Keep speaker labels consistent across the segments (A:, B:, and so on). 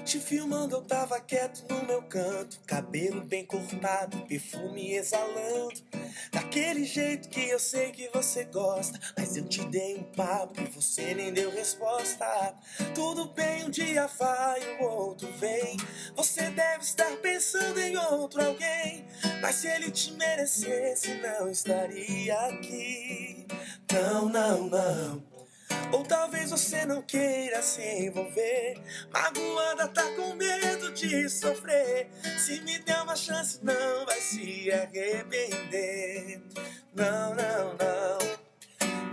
A: Te filmando eu tava quieto no meu canto, cabelo bem cortado, perfume exalando, daquele jeito que eu sei que você gosta. Mas eu te dei um papo e você nem deu resposta. Tudo bem, um dia vai, o outro vem. Você deve estar pensando em outro alguém, mas se ele te merecesse não estaria aqui. Não, não, não. Ou talvez você não queira se envolver, magoada, tá com medo de sofrer. Se me der uma chance não vai se arrepender. Não, não, não.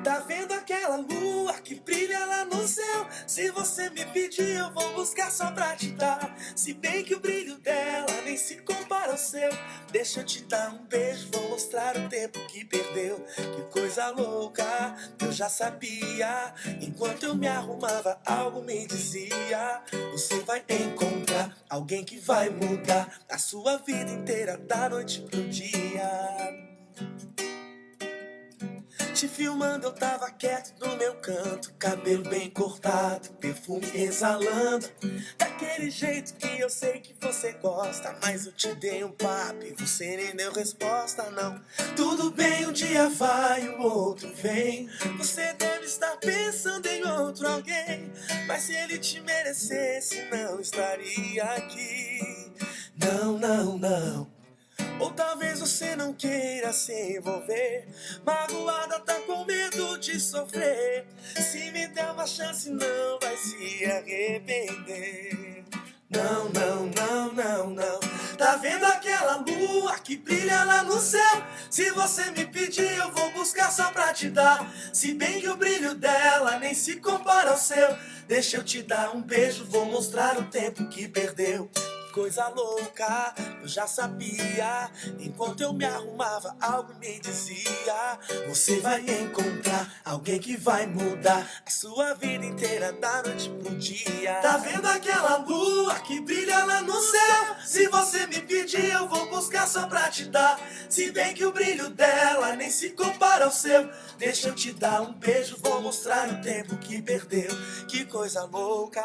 A: Tá vendo aquela lua que brilha lá no céu? Se você me pedir eu vou buscar só pra te dar. Se bem que o brilho dela nem se compara ao seu. Deixa eu te dar um beijo, vou mostrar o tempo que perdeu. Que coisa louca, eu já sabia. Enquanto eu me arrumava algo me dizia: você vai encontrar alguém que vai mudar a sua vida inteira da noite pro dia. Te filmando eu tava quieto no meu canto, cabelo bem cortado, perfume exalando, daquele jeito que eu sei que você gosta. Mas eu te dei um papo e você nem deu resposta, não. Tudo bem, um dia vai, o outro vem. Você deve estar pensando em outro alguém, mas se ele te merecesse não estaria aqui. Não, não, não. Ou talvez você não queira se envolver, magoada, tá com medo de sofrer. Se me der uma chance não vai se arrepender. Não, não, não, não, não. Tá vendo aquela lua que brilha lá no céu? Se você me pedir eu vou buscar só pra te dar. Se bem que o brilho dela nem se compara ao seu. Deixa eu te dar um beijo, vou mostrar o tempo que perdeu. Coisa louca, eu já sabia. Enquanto eu me arrumava, algo me dizia: você vai encontrar alguém que vai mudar a sua vida inteira da noite pro dia. Tá vendo aquela lua que brilha lá no céu? Se você me pedir, eu vou buscar só pra te dar. Se bem que o brilho dela nem se compara ao seu. Deixa eu te dar um beijo, vou mostrar o tempo que perdeu. Que coisa louca,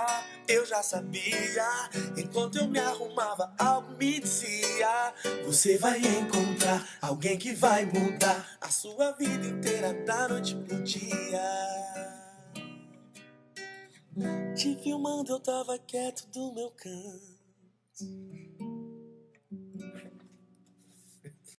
A: eu já sabia. Enquanto eu me arrumava, algo me dizia: você vai encontrar alguém que vai mudar a sua vida inteira da noite pro dia. Te filmando eu tava quieto do meu canto,